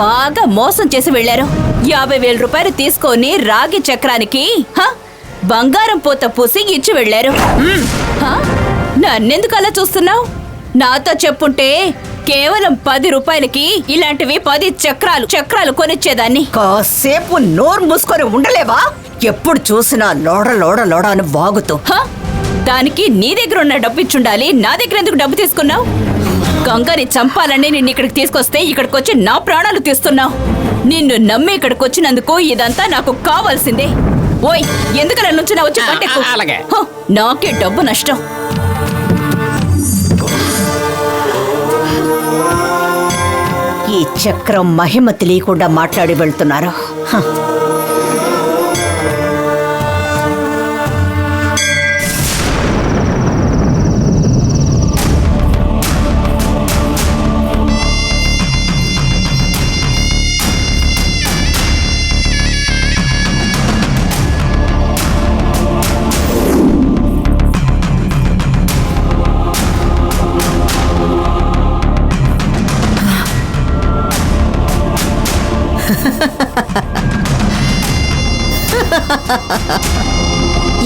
బాగా మోసం చేసి వెళ్లారు. 50,000 రూపాయలు తీసుకొని రాగి చక్రానికి బంగారం పూత పూసి ఇచ్చి వెళ్లారు. నన్నెందుకు అలా చూస్తున్నావు? నాతో చెప్పుంటే కేవలం 10 రూపాయలకి ఇలాంటివి 10 చక్రాలు కొనిచ్చేదాన్ని. కాసేపు నోరు మూసుకొని ఉండలేవా? ఎప్పుడు చూసినా లోడ లోడ లోడ అని వాగుతూ. దానికి నీ దగ్గర ఉన్న డబ్బు ఇచ్చుండాలి. నా దగ్గర ఎందుకు డబ్బు తీసుకున్నావు? గంగని చంపాలని నిన్ను ఇక్కడికి తీసుకొస్తే ఇక్కడికి వచ్చి నా ప్రాణాలు తీస్తున్నావు. నిన్ను నమ్మి ఇక్కడికి వచ్చినందుకు ఇదంతా నాకు కావాల్సిందే. ఓయ్, ఎందుకలా నుంచి నా వచ్చి పట్టెక్కు. నాకే డబ్బు నష్టం. ఈ చక్రం మహిమ తెలియకుండా మాట్లాడి వెళ్తున్నారు.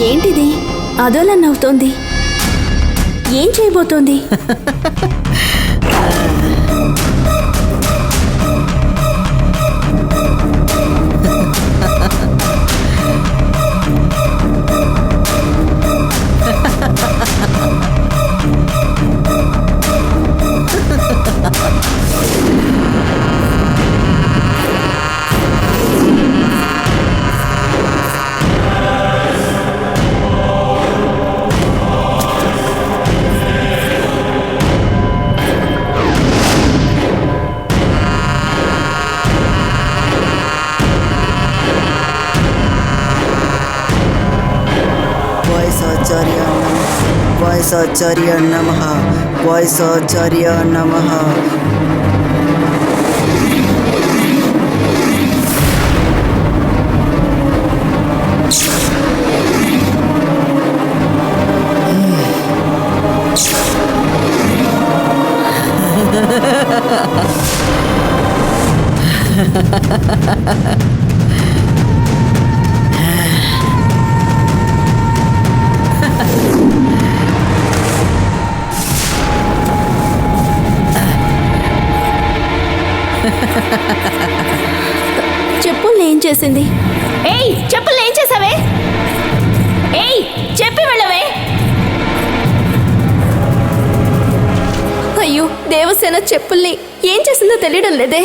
ఏంటిది? అదోలా నవ్వుతోంది. ఏం చేయబోతోంది? వాయసాచార్య నమః. వాయసాచార్య నమః. చెప్పుల్ని ఏం చేసింది? ఏయ్, చెప్పుల్ని ఏం చేసావే? ఏయ్, చెప్పి వెళ్ళవే. అయ్యో, దేవసేన చెప్పుల్ని ఏం చేసిందో తెలియడం లేదే.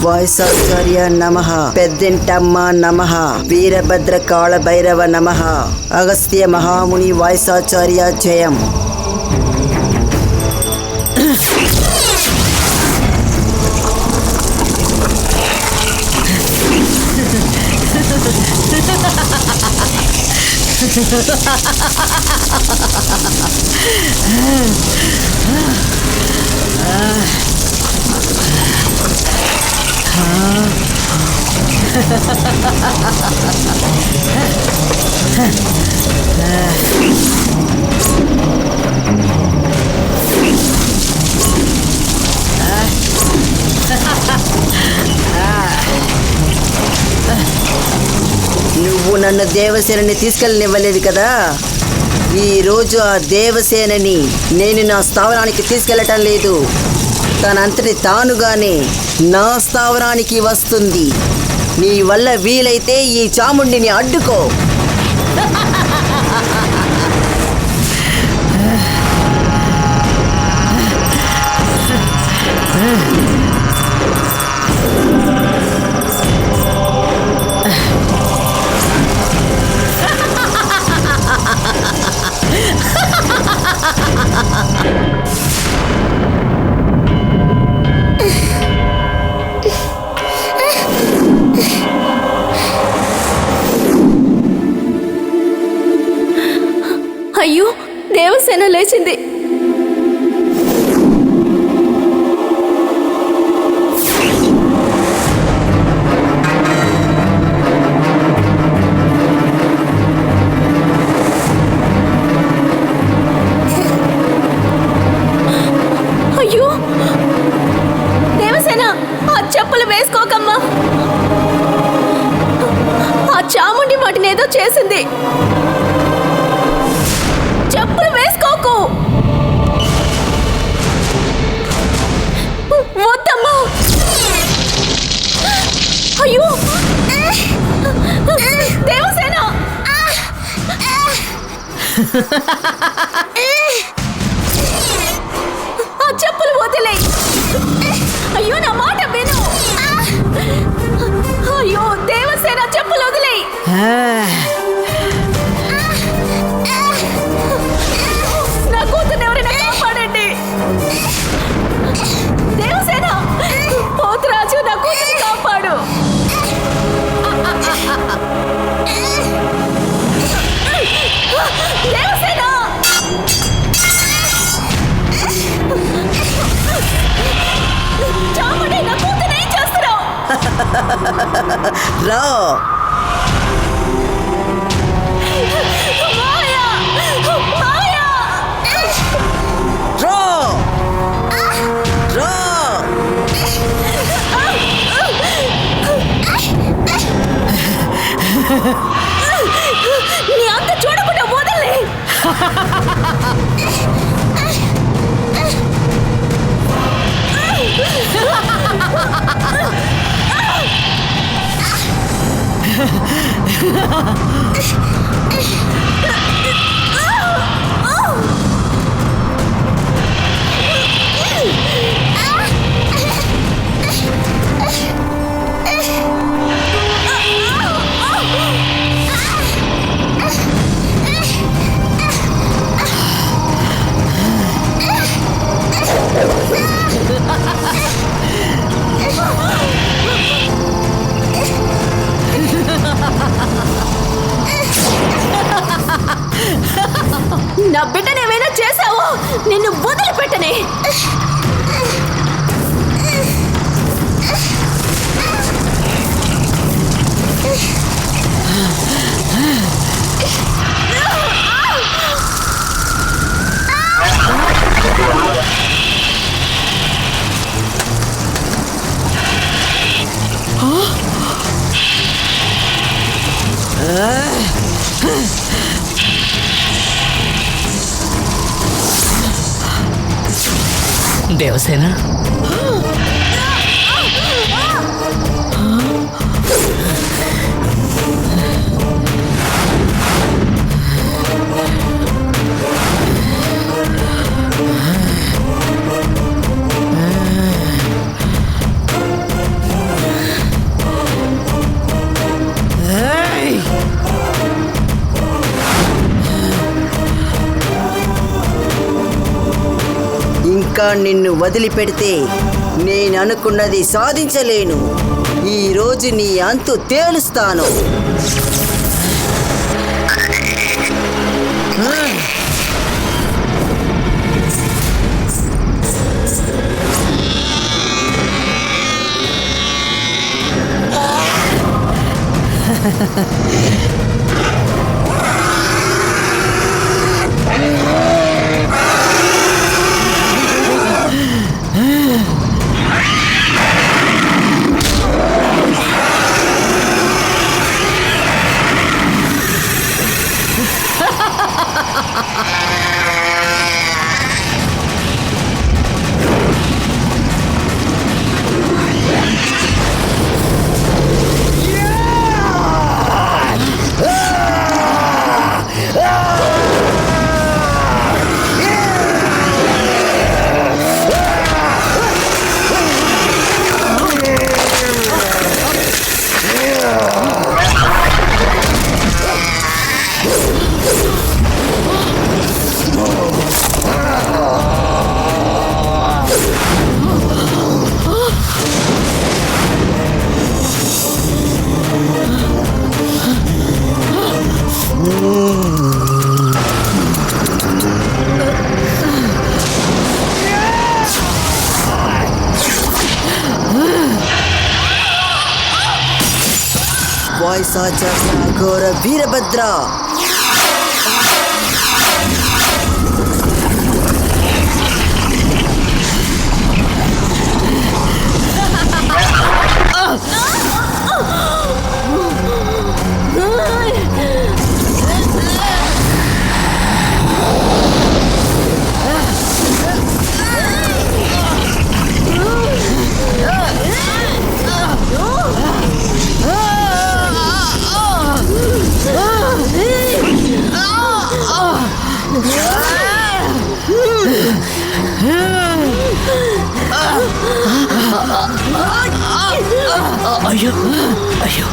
వాయసాచార్య నమః. పెద్దింటమ్మ నమః. వీరభద్ర కాళ భైరవ నమః. అగస్త్య మహాముని వాయసాచార్య జయం. నువ్వు నన్ను దేవసేనని తీసుకెళ్ళనివ్వలేదు కదా. ఈరోజు ఆ దేవసేనని నేను నా స్థావరానికి తీసుకెళ్ళటం లేదు. తనంతటి తానుగానే నా స్థావరానికి వస్తుంది. నీ వల్ల వీలైతే ఈ చాముండిని అడ్డుకో. దేవసేన లేచింది. అయ్యో దేవసేన, ఆ చెప్పులు వేసుకోకమ్మా. ఆ చాముండి వాటిని ఏదో చేసింది. చెప్పులు వేసుకోకు. వద్దమ్మా. అయ్యో దేవసేన. ఆ చెప్పులు వదిలే. అయ్యో నా మాట విను. అయ్యో దేవసేన, చెప్పులు వదిలే. నా కూతుర్ని ఎవరైనా కాపాడండి. దేవసేన, పోతురాజు, నా కూతుర్ని కాపాడు. దేవసేన, చాముండి, నా కూతుర్ని ఏం చేస్తున్నావు? రా. మాయా, మాయా. రా. రా. నీ అంత చూడకుండా వదలే. నా బిడ్డను ఏమైనా చేశావో నిన్ను వదిలిపెట్టనే. దేవసేన, ఇంకా నిన్ను వదిలిపెడితే నేను అనుకున్నది సాధించలేను. ఈ రోజు నీ అంతు తేలుస్తాను. వాయిస్ ఆచార్య అఘోర వీరభద్ర. అయ్యో అయ్యో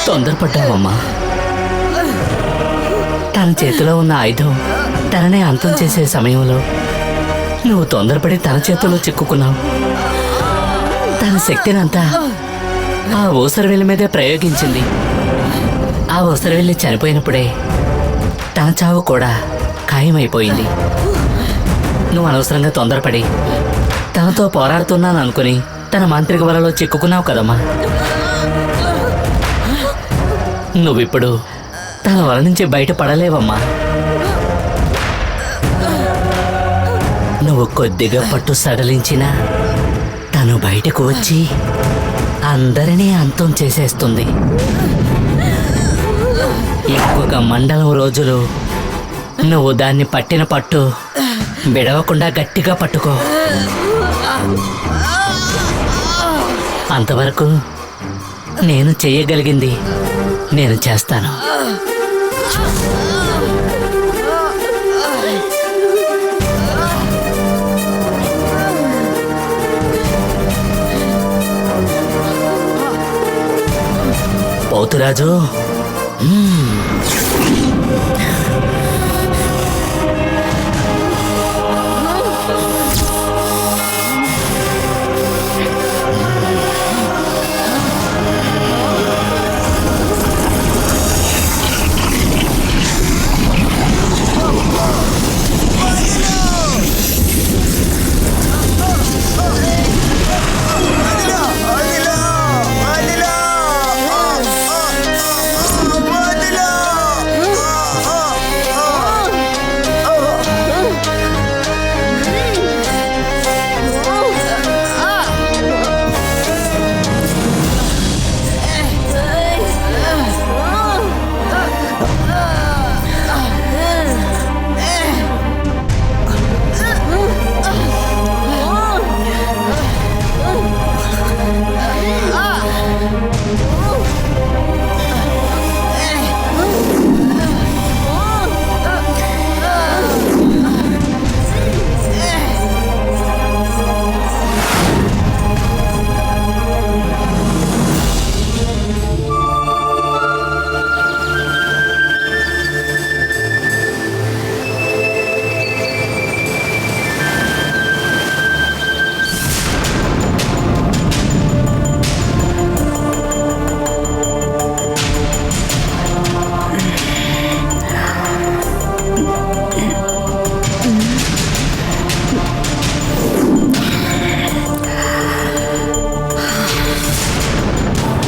తొందరపడ్డావమ్మా. తన చేతిలో ఉన్న ఆయుధం తననే అంతం చేసే సమయంలో నువ్వు తొందరపడి తన చేతుల్లో చిక్కుకున్నావు. తన శక్తినంతా ఆ ఊసరవెల్లి మీదే ప్రయోగించింది. ఆ ఊసరవెల్లి చనిపోయినప్పుడే తన చావు కూడా ఖాయమైపోయింది. నువ్వు అనవసరంగా తొందరపడి తనతో పోరాడుతున్నాను అనుకుని తన మాంత్రిక వలలో చిక్కుకున్నావు కదమ్మా. నువ్విప్పుడు తన వల నుంచి బయటపడలేవమ్మా. నువ్వు కొద్దిగా పట్టు సడలించినా తను బయటకు వచ్చి అందరినీ అంతం చేసేస్తుంది. ఇంకొక మండలం రోజులు నువ్వు దాన్ని పట్టిన పట్టు విడవకుండా గట్టిగా పట్టుకో. అంతవరకు నేను చెయ్యగలిగింది నేను చేస్తాను. పోతురాజు,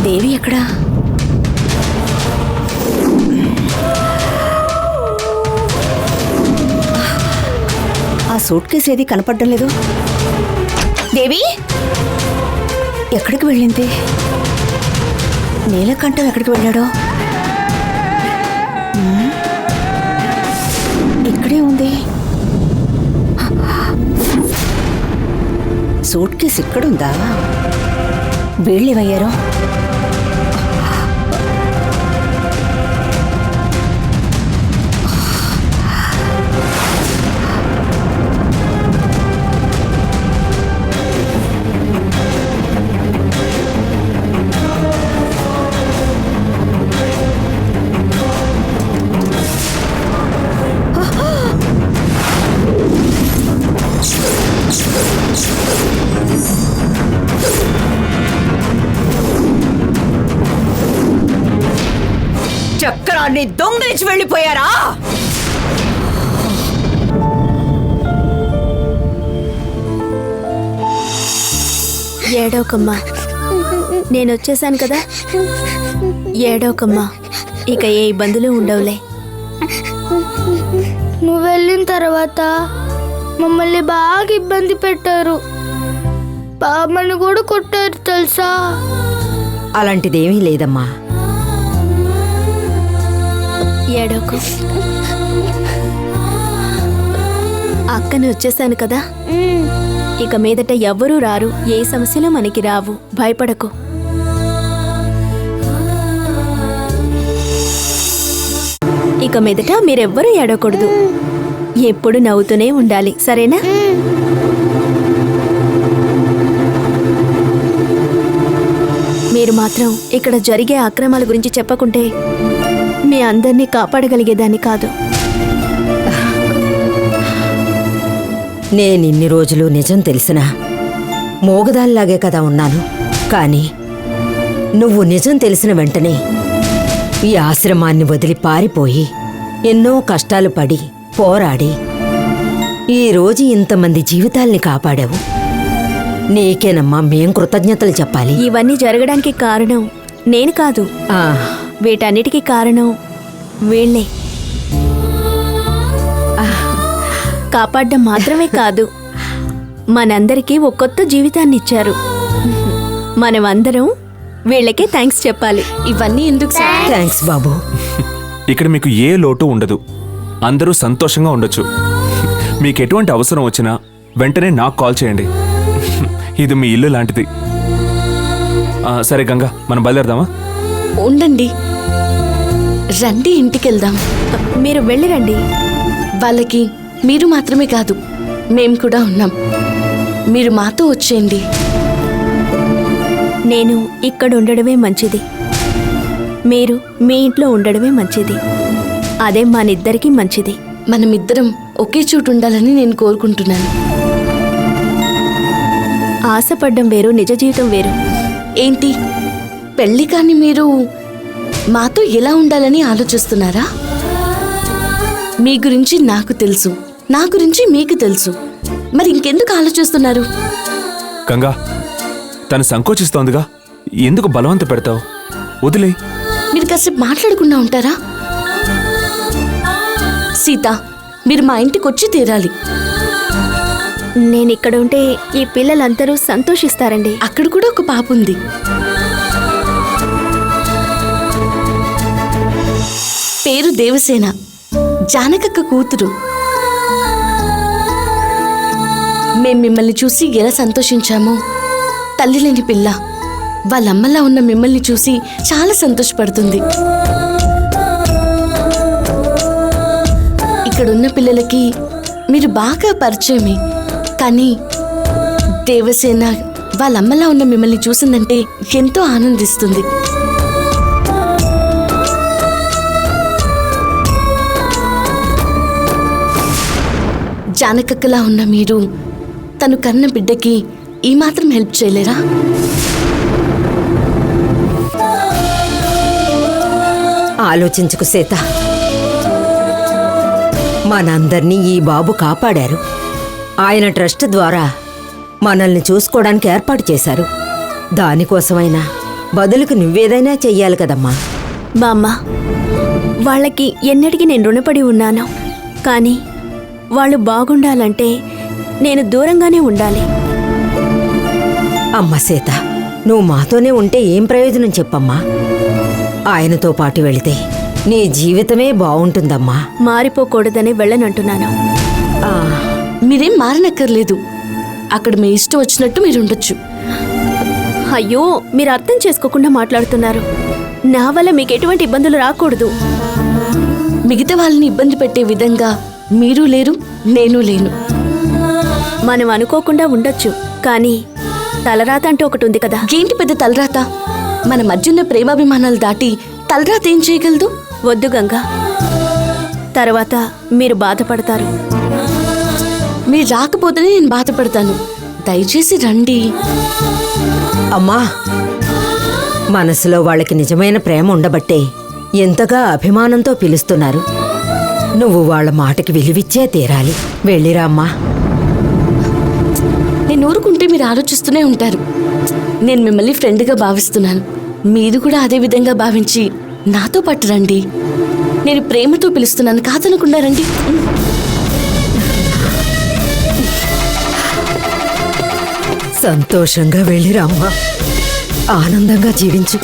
దేవి ఎక్కడా? ఆ సూట్ కేసు ఏది కనపడడం లేదు. దేవి ఎక్కడికి వెళ్ళింది? నీలకంఠం ఎక్కడికి వెళ్ళాడో? ఇక్కడే ఉంది. సూట్ కేసు ఇక్కడుందా? వీళ్ళేమయ్యారు? చక్రాన్ని దొంగిలించి వెళ్ళిపోయారా? ఏడోకమ్మా, నేను వచ్చేసాను కదా. ఏడోకమ్మా, ఇక ఏ ఇబ్బందులు ఉండవులే. నువ్వు వెళ్ళిన తర్వాత మమ్మల్ని బాగా ఇబ్బంది పెట్టారు. బామ్మని కూడా కొట్టారు తెలుసా. అలాంటిదేమీ లేదమ్మా. ఏడోకు. అక్కని వచ్చేసాను కదా, ఇక మీదట ఎవ్వరూ రారు, ఏ సమస్యలు మనకి రావు, భయపడకు. ఇక మీదట మీరెవ్వరూ ఏడకూడదు, ఎప్పుడు నవ్వుతూనే ఉండాలి, సరేనా? మీరు మాత్రం ఇక్కడ జరిగే అక్రమాల గురించి చెప్పకుంటే మీ అందరినీ కాపాడగలిగేదాన్ని కాదు. నేనిన్ని రోజులు నిజం తెలిసినా మోగదాల్లాగే కదా ఉన్నాను. కానీ నువ్వు నిజం తెలిసిన వెంటనే ఈ ఆశ్రమాన్ని వదిలి పారిపోయి ఎన్నో కష్టాలు పడి పోరాడి ఈరోజు ఇంతమంది జీవితాల్ని కాపాడావు. నీకేనమ్మా మేం కృతజ్ఞతలు చెప్పాలి. ఇవన్నీ జరగడానికి కారణం నేను కాదు, ఆ, వీటన్నిటికీ కారణం వీళ్ళే. కాపాడడం మాత్రమే కాదు, మనందరికీ ఒక కొత్త జీవితాన్ని ఇచ్చారు. మనమందరం వీళ్ళకే థ్యాంక్స్ చెప్పాలి. ఇవన్నీ ఎందుకు సార్? థ్యాంక్స్ బాబు. ఇక్కడ మీకు ఏ లోటు ఉండదు, అందరూ సంతోషంగా ఉండొచ్చు. మీకు ఎటువంటి అవసరం వచ్చినా వెంటనే నాకు కాల్ చేయండి. ఇది మీ ఇల్లు లాంటిది. సరే గంగా, మనం బయలుదేరదామా? ఉండండి, రండి ఇంటికెళ్దాం. మీరు వెళ్ళిరండి. వాళ్ళకి మీరు మాత్రమే కాదు, మేం కూడా ఉన్నాం. మీరు మాతో వచ్చేయండి. నేను ఇక్కడ ఉండడమే మంచిది, మీరు మీ ఇంట్లో ఉండడమే మంచిది. అదే మనిద్దరికీ మంచిది. మనమిద్దరం ఒకే చోటు ఉండాలని నేను కోరుకుంటున్నాను. ఆశపడ్డం వేరు, నిజ జీవితం వేరు. ఏంటి, పెళ్లి కాని మీరు మాతో ఎలా ఉండాలని ఆలోచిస్తున్నారా? మీ గురించి నాకు తెలుసు, నా గురించి మీకు తెలుసు. మరి ఇంకెందుకు ఆలోచిస్తున్నారు? గంగా, తను సంకోచిస్తోందిగా, ఎందుకు బలవంత పెడతావు? వదిలే. మీరు కాసేపు మాట్లాడకుండా ఉంటారా? సీత, మీరు మా ఇంటికి వచ్చి తీరాలి. నేనిక్కడ ఉంటే ఈ పిల్లలందరూ సంతోషిస్తారండి. అక్కడ కూడా ఒక పాప ఉంది. పేరు దేవసేన, జానకక్క కూతురు. మేం మిమ్మల్ని చూసి ఎలా సంతోషించామో, తల్లి లేని పిల్ల వాళ్ళమ్మలా ఉన్న మిమ్మల్ని చూసి చాలా సంతోషపడుతుంది. ఇక్కడున్న పిల్లలకి మీరు బాగా పరిచయమే, కానీ దేవసేన వాళ్ళమ్మలా ఉన్న మిమ్మల్ని చూసిందంటే ఎంతో ఆనందిస్తుంది. జానకక్కలా ఉన్న మీరు తను కన్న బిడ్డకి ఈ మాత్రం హెల్ప్ చేయలేరా? ఆలోచించుకు సీత. మనందర్నీ ఈ బాబు కాపాడారు. ఆయన ట్రస్ట్ ద్వారా మనల్ని చూసుకోవడానికి ఏర్పాటు చేశారు. దానికోసమైనా బదులుకు నువ్వేదైనా చెయ్యాలి కదమ్మా. బామ్మ, వాళ్ళకి ఎన్నటికీ నేను రుణపడి ఉన్నాను. కానీ వాళ్ళు బాగుండాలంటే నేను దూరంగానే ఉండాలి. అమ్మ సీత, నువ్వు మాతోనే ఉంటే ఏం ప్రయోజనం చెప్పమ్మా? ఆయనతో పాటు వెళితే నీ జీవితమే బాగుంటుందమ్మా. మారిపోకూడదని వెళ్ళనంటున్నాను. మీరేం మారనక్కర్లేదు. అక్కడ మీ ఇష్టం వచ్చినట్టు మీరు ఉండొచ్చు. అయ్యో, మీరు అర్థం చేసుకోకుండా మాట్లాడుతున్నారు. నా వల్ల మీకు ఎటువంటి ఇబ్బందులు రాకూడదు. మిగతా వాళ్ళని ఇబ్బంది పెట్టే విధంగా మీరు లేరు, నేను లేను. మనం అనుకోకుండా ఉండొచ్చు, కానీ తలరాత అంటూ ఒకటి ఉంది కదా. ఏంటి పెద్ద తలరాత? మన మధ్యున్న ప్రేమాభిమానాలు దాటి తలరాత ఏం చేయగలదు? వద్దు గంగా, తర్వాత మీరు బాధపడతారు. మీరు రాకపోతేనే నేను బాధపడతాను. దయచేసి రండి. అమ్మా, మనసులో వాళ్ళకి నిజమైన ప్రేమ ఉండబట్టే ఎంతగా అభిమానంతో పిలుస్తున్నారు. నువ్వు వాళ్ళ మాటకి విలువిచ్చే తీరాలి. వెళ్ళిరా అమ్మా. నేను ఊరుకుంటే మీరు ఆలోచిస్తూనే ఉంటారు. నేను మిమ్మల్ని ఫ్రెండ్గా భావిస్తున్నాను. మీరు కూడా అదే విధంగా భావించి నాతో పాటు రండి. నేను ప్రేమతో పిలుస్తున్నాను, కాదనకుండా రండి. సంతోషంగా వెళ్ళిరామ్మా, ఆనందంగా జీవించు.